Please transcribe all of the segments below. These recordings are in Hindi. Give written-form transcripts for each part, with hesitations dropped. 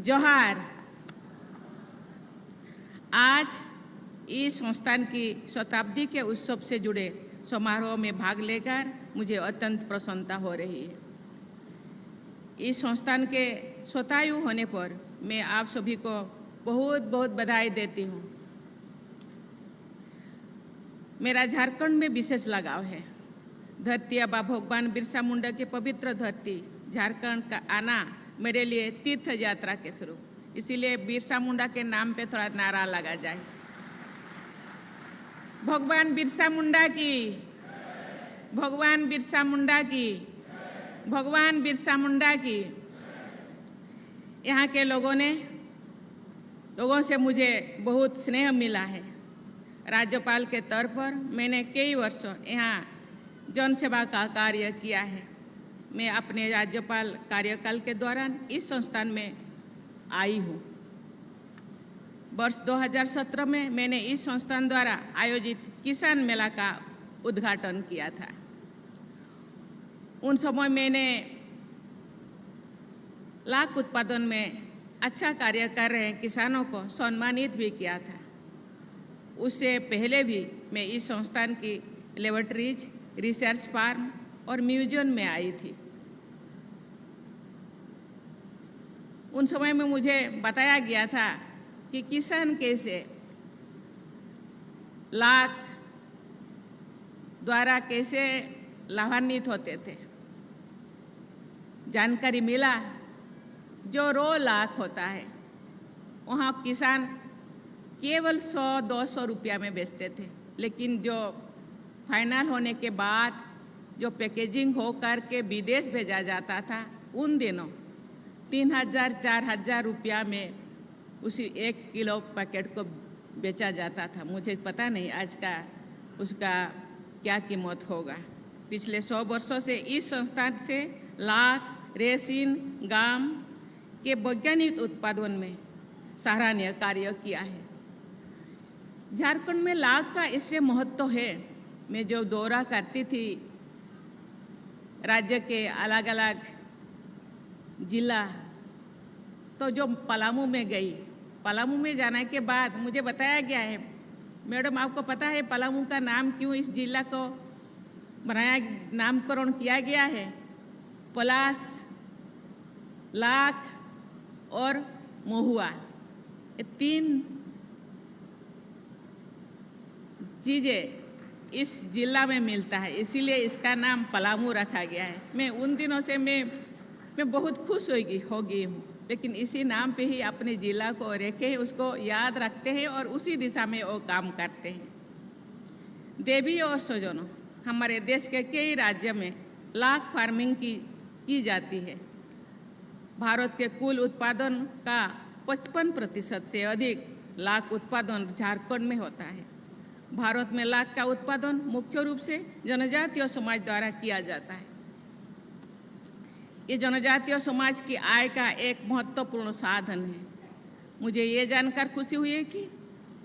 जोहार। आज इस संस्थान की शताब्दी के उत्सव से जुड़े समारोह में भाग लेकर मुझे अत्यंत प्रसन्नता हो रही है। इस संस्थान के शतायु होने पर मैं आप सभी को बहुत बहुत बधाई देती हूँ। मेरा झारखंड में विशेष लगाव है। धरती आबा भगवान बिरसा मुंडा की पवित्र धरती झारखंड का आना मेरे लिए तीर्थ यात्रा के स्वरूप, इसीलिए बिरसा मुंडा के नाम पे थोड़ा नारा लगा जाए। भगवान बिरसा मुंडा की, भगवान बिरसा मुंडा की, भगवान बिरसा मुंडा की। यहाँ के लोगों से मुझे बहुत स्नेह मिला है। राज्यपाल के तौर पर मैंने कई वर्षों यहाँ जनसेवा का कार्य किया है। मैं अपने राज्यपाल कार्यकाल के दौरान इस संस्थान में आई हूँ। वर्ष 2017 में मैंने इस संस्थान द्वारा आयोजित किसान मेला का उद्घाटन किया था। उन समय मैंने लाख उत्पादन में अच्छा कार्य कर रहे किसानों को सम्मानित भी किया था। उससे पहले भी मैं इस संस्थान की लेबोरेटरीज, रिसर्च फार्म और म्यूजियम में आई थी। उन समय में मुझे बताया गया था कि किसान कैसे लाख द्वारा कैसे लाभान्वित होते थे। जानकारी मिला जो रो लाख होता है वहाँ किसान केवल 100-200 रुपया में बेचते थे, लेकिन जो फाइनल होने के बाद जो पैकेजिंग हो कर के विदेश भेजा जाता था, उन दिनों 3000-4000 रुपया में उसी 1 किलो पैकेट को बेचा जाता था। मुझे पता नहीं आज का उसका क्या कीमत होगा। पिछले 100 वर्षों से इस संस्थान से लाख, रेसिन, गाम के वैज्ञानिक उत्पादन में सराहनीय कार्य किया है। झारखंड में लाख का इससे महत्व है। मैं जो दौरा करती थी राज्य के अलग अलग जिला, तो जो पलामू में गई, पलामू में जाने के बाद मुझे बताया गया है, मैडम आपको पता है पलामू का नाम क्यों इस जिला को नामकरण किया गया है? पलास, लाख और महुआ, ये 3 चीज़ें इस जिला में मिलता है, इसीलिए इसका नाम पलामू रखा गया है। मैं उन दिनों से मैं बहुत खुश हो गई हूँ, लेकिन इसी नाम पे ही अपने जिला को रखे, उसको याद रखते हैं और उसी दिशा में वो काम करते हैं। देवी और स्वजनों, हमारे देश के कई राज्यों में लाख फार्मिंग की जाती है। भारत के कुल उत्पादन का 55% से अधिक लाख उत्पादन झारखंड में होता है। भारत में लाख का उत्पादन मुख्य रूप से जनजातीय समाज द्वारा किया जाता है। ये जनजातीय समाज की आय का एक महत्वपूर्ण साधन है। मुझे ये जानकर खुशी हुई है कि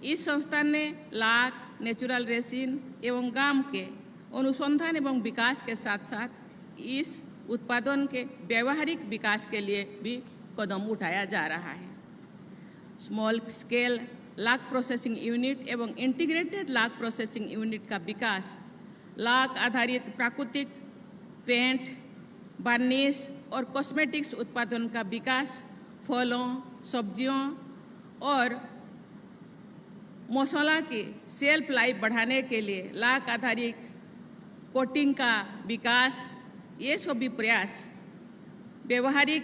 इस संस्थान ने लाख, नेचुरल रेसिन एवं गाम के अनुसंधान एवं विकास के साथ साथ इस उत्पादन के व्यावहारिक विकास के लिए भी कदम उठाया जा रहा है। Small scale lakh processing unit एवं इंटीग्रेटेड लाख प्रोसेसिंग यूनिट का विकास, लाख आधारित प्राकृतिक पेंट, वार्निश और कॉस्मेटिक्स उत्पादन का विकास, फलों, सब्जियों और मसाला की शेल्फ लाइफ बढ़ाने के लिए लाख आधारित कोटिंग का विकास, ये सभी प्रयास व्यवहारिक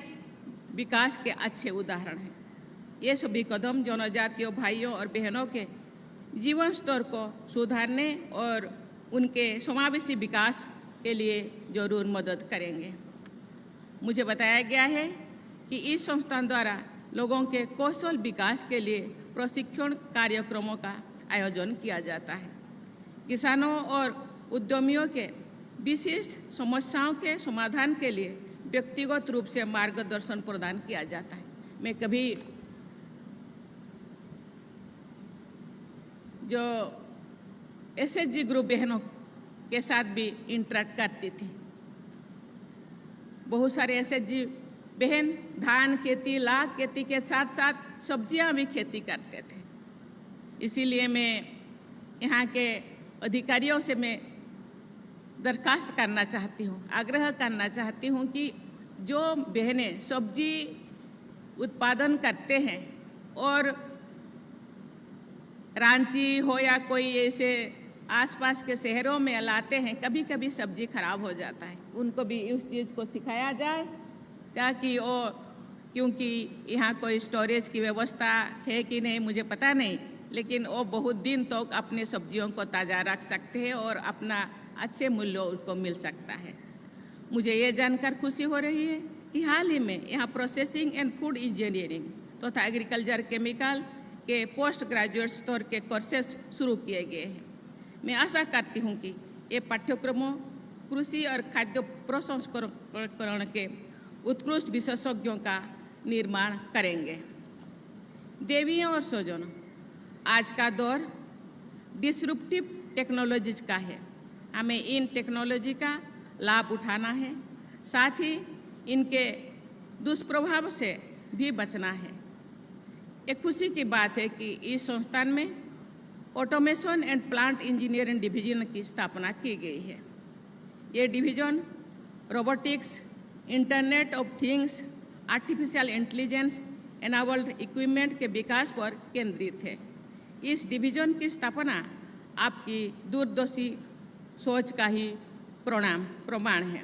विकास के अच्छे उदाहरण हैं। ये सभी कदम जनजातीय भाइयों और बहनों के जीवन स्तर को सुधारने और उनके समावेशी विकास के लिए जरूर मदद करेंगे। मुझे बताया गया है कि इस संस्थान द्वारा लोगों के कौशल विकास के लिए प्रशिक्षण कार्यक्रमों का आयोजन किया जाता है। किसानों और उद्यमियों के विशिष्ट समस्याओं के समाधान के लिए व्यक्तिगत रूप से मार्गदर्शन प्रदान किया जाता है। मैं कभी जो एसएचजी ग्रुप बहनों के साथ भी इंटरेक्ट करती थी। बहुत सारे एसएचजी बहन धान खेती, लाख खेती के साथ साथ सब्जियां भी खेती करते थे। इसीलिए मैं यहाँ के अधिकारियों से मैं दरखास्त करना चाहती हूँ, आग्रह करना चाहती हूँ कि जो बहनें सब्जी उत्पादन करते हैं और रांची हो या कोई ऐसे आसपास के शहरों में लाते हैं, कभी कभी सब्जी खराब हो जाता है, उनको भी उस चीज़ को सिखाया जाए ताकि वो, क्योंकि यहाँ कोई स्टोरेज की व्यवस्था है कि नहीं मुझे पता नहीं, लेकिन वो बहुत दिन तक तो अपने सब्जियों को ताज़ा रख सकते हैं और अपना अच्छे मूल्य उनको मिल सकता है। मुझे ये जानकर खुशी हो रही है कि हाल ही में यहाँ प्रोसेसिंग एंड फूड इंजीनियरिंग तथा एग्रीकल्चर केमिकल के पोस्ट ग्रेजुएट स्तर के कोर्सेज शुरू किए गए हैं। मैं आशा करती हूँ कि ये पाठ्यक्रमों कृषि और खाद्य प्रसंस्करण के उत्कृष्ट विशेषज्ञों का निर्माण करेंगे। देवियों और स्वजनों, आज का दौर डिसरप्टिव टेक्नोलॉजीज का है। हमें इन टेक्नोलॉजी का लाभ उठाना है, साथ ही इनके दुष्प्रभाव से भी बचना है। एक खुशी की बात है कि इस संस्थान में automation and plant engineering division की स्थापना की गई है। ये division robotics, internet of things, artificial intelligence enabled equipment के विकास पर केंद्रित है। इस डिवीजन की स्थापना आपकी दूरदर्शी सोच का ही प्रमाण है।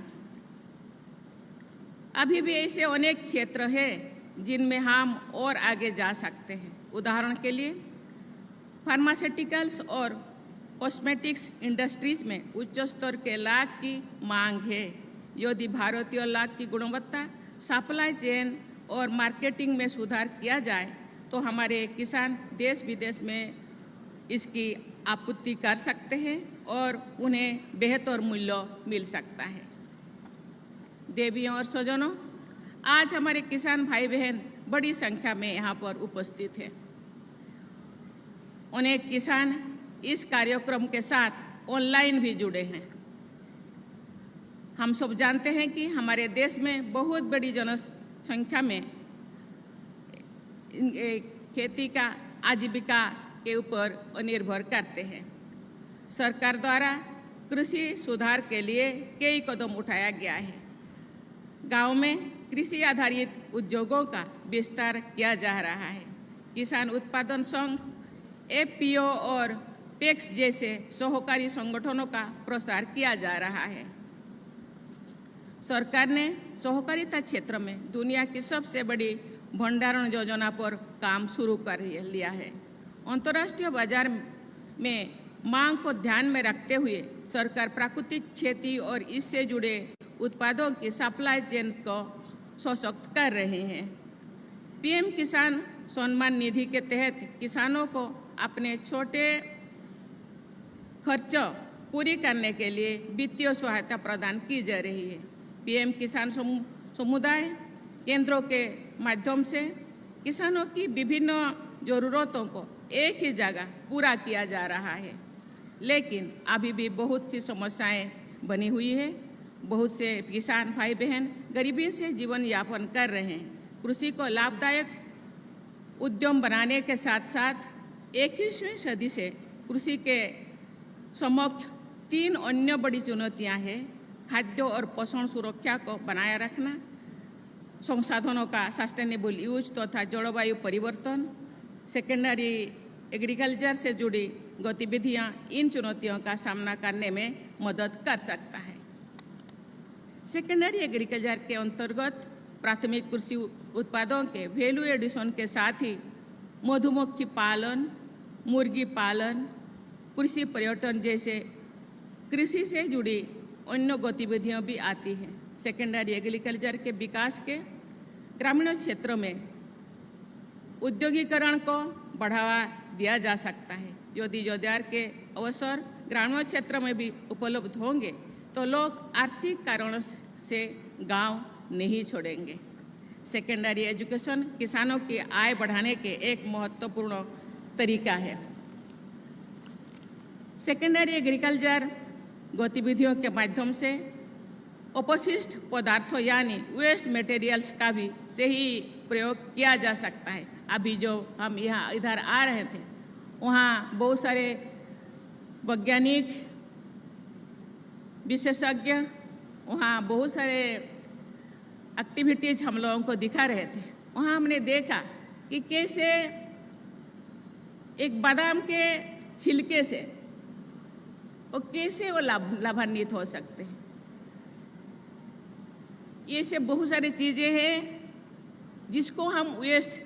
अभी भी ऐसे अनेक क्षेत्र हैं जिनमें हम और आगे जा सकते हैं। उदाहरण के लिए फार्मास्यूटिकल्स और कॉस्मेटिक्स इंडस्ट्रीज में उच्च स्तर के लाख की मांग है। यदि भारतीय लाख की गुणवत्ता, सप्लाई चेन और मार्केटिंग में सुधार किया जाए तो हमारे किसान देश विदेश में इसकी आपूर्ति कर सकते हैं और उन्हें बेहतर मूल्य मिल सकता है। देवियों और स्वजनों, आज हमारे किसान भाई बहन बड़ी संख्या में यहाँ पर उपस्थित हैं। अनेक किसान इस कार्यक्रम के साथ ऑनलाइन भी जुड़े हैं। हम सब जानते हैं कि हमारे देश में बहुत बड़ी जनसंख्या में खेती का आजीविका के ऊपर निर्भर करते हैं। सरकार द्वारा कृषि सुधार के लिए कई कदम उठाया गया है। गांव में कृषि आधारित उद्योगों का विस्तार किया जा रहा है। किसान उत्पादन संघ, एफपीओ और पैक्स जैसे सहकारी संगठनों का प्रसार किया जा रहा है। सरकार ने सहकारिता क्षेत्र में दुनिया की सबसे बड़ी भंडारण योजना पर काम शुरू कर लिया है। अंतर्राष्ट्रीय बाजार में मांग को ध्यान में रखते हुए सरकार प्राकृतिक खेती और इससे जुड़े उत्पादों की सप्लाई चेन को सशक्त कर रहे हैं। पीएम किसान सम्मान निधि के तहत किसानों को अपने छोटे खर्च पूरी करने के लिए वित्तीय सहायता प्रदान की जा रही है। पीएम किसान समुदाय केंद्रों के माध्यम से किसानों की विभिन्न जरूरतों को एक ही जगह पूरा किया जा रहा है, लेकिन अभी भी बहुत सी समस्याएं बनी हुई है। बहुत से किसान भाई बहन गरीबी से जीवन यापन कर रहे हैं। कृषि को लाभदायक उद्यम बनाने के साथ साथ 21वीं सदी से कृषि के समक्ष 3 अन्य बड़ी चुनौतियां हैं। खाद्य और पोषण सुरक्षा को बनाए रखना, संसाधनों का सस्टेनेबल यूज तथा जलवायु परिवर्तन, सेकेंडरी एग्रीकल्चर से जुड़ी गतिविधियां इन चुनौतियों का सामना करने में मदद कर सकता है। सेकेंडरी एग्रीकल्चर के अंतर्गत प्राथमिक कृषि उत्पादों के वैल्यू एडिशन के साथ ही मधुमक्खी पालन, मुर्गी पालन, कृषि पर्यटन जैसे कृषि से जुड़ी अन्य गतिविधियां भी आती हैं। सेकेंडरी एग्रीकल्चर के विकास के ग्रामीण क्षेत्रों में औद्योगिकरण को बढ़ावा दिया जा सकता है। यदि रोजगार के अवसर ग्रामीण क्षेत्र में भी उपलब्ध होंगे तो लोग आर्थिक कारणों से गांव नहीं छोड़ेंगे। सेकेंडरी एजुकेशन किसानों की आय बढ़ाने के एक महत्वपूर्ण तरीका है। सेकेंडरी एग्रीकल्चर गतिविधियों के माध्यम से अपशिष्ट पदार्थों यानी वेस्ट मटेरियल्स का भी सही प्रयोग किया जा सकता है। अभी जो हम यहाँ इधर आ रहे थे वहाँ बहुत सारे वैज्ञानिक विशेषज्ञ वहाँ बहुत सारे एक्टिविटीज हम लोगों को दिखा रहे थे। वहाँ हमने देखा कि कैसे एक बादाम के छिलके से वो कैसे वो लाभान्वित हो सकते हैं। ये सब बहुत सारी चीज़ें हैं जिसको हम वेस्ट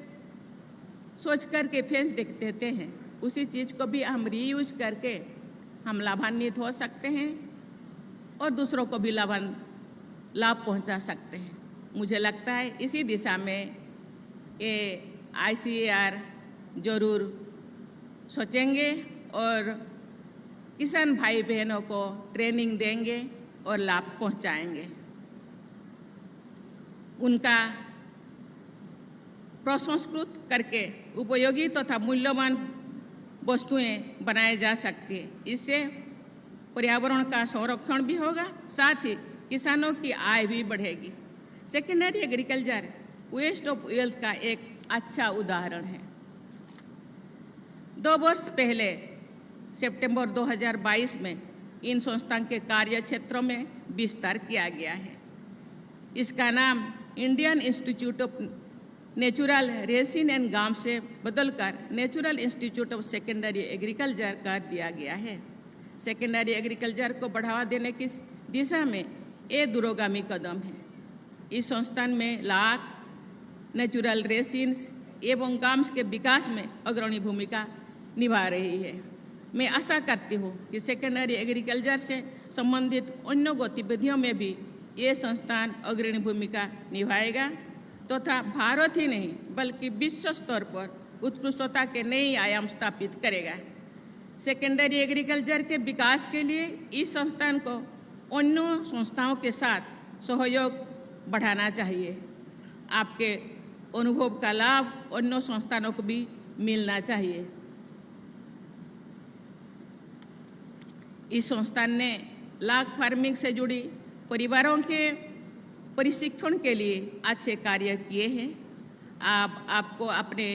सोच करके फेंक देते हैं, उसी चीज़ को भी हम रीयूज करके हम लाभान्वित हो सकते हैं और दूसरों को भी लाभ पहुंचा सकते हैं। मुझे लगता है इसी दिशा में ये ICAR जरूर सोचेंगे और किसान भाई बहनों को ट्रेनिंग देंगे और लाभ पहुंचाएंगे। उनका प्रसंस्कृत करके उपयोगी तथा मूल्यवान वस्तुएं बनाई जा सकती है। इससे पर्यावरण का संरक्षण भी होगा, साथ ही किसानों की आय भी बढ़ेगी। Secondary agriculture waste of wealth का एक अच्छा उदाहरण है। 2 वर्ष पहले सितंबर 2022 में इन संस्थान के कार्य क्षेत्रों में विस्तार किया गया है। इसका नाम Indian institute of natural resin and gum से बदलकर natural institute of secondary agriculture कर दिया गया है। सेकेंडरी एग्रीकल्चर को बढ़ावा देने की दिशा में ये दूरगामी कदम है। इस संस्थान में लाख नेचुरल रेसिन्स एवं गाम्स के विकास में अग्रणी भूमिका निभा रही है। मैं आशा करती हूँ कि सेकेंडरी एग्रीकल्चर से संबंधित अन्य गतिविधियों में भी ये संस्थान अग्रणी भूमिका निभाएगा तथा भारत ही नहीं बल्कि विश्व स्तर पर उत्कृष्टता के नए आयाम स्थापित करेगा। सेकेंडरी एग्रीकल्चर के विकास के लिए इस संस्थान को अन्य संस्थाओं के साथ सहयोग बढ़ाना चाहिए। आपके अनुभव का लाभ अन्य संस्थानों को भी मिलना चाहिए। इस संस्थान ने लाख फार्मिंग से जुड़ी परिवारों के प्रशिक्षण के लिए अच्छे कार्य किए हैं। आपको अपने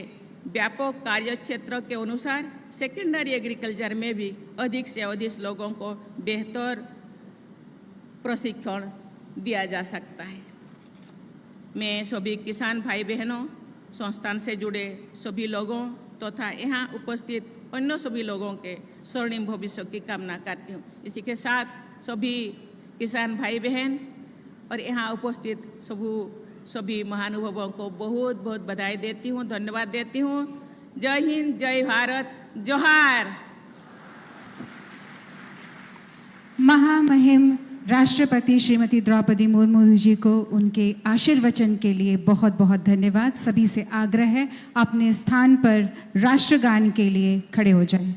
व्यापक कार्य क्षेत्र के अनुसार सेकेंडरी एग्रीकल्चर में भी अधिक से अधिक लोगों को बेहतर प्रशिक्षण दिया जा सकता है। मैं सभी किसान भाई बहनों, संस्थान से जुड़े सभी लोगों तथा यहाँ उपस्थित अन्य सभी लोगों के स्वर्णिम भविष्य की कामना करती हूँ। इसी के साथ सभी किसान भाई बहन और यहाँ उपस्थित सभी महानुभावों को बहुत बहुत बधाई देती हूँ, धन्यवाद देती हूँ। जय हिंद, जय भारत, जोहार। महामहिम राष्ट्रपति श्रीमती द्रौपदी मुर्मू जी को उनके आशीर्वचन के लिए बहुत बहुत धन्यवाद। सभी से आग्रह है अपने स्थान पर राष्ट्रगान के लिए खड़े हो जाएं।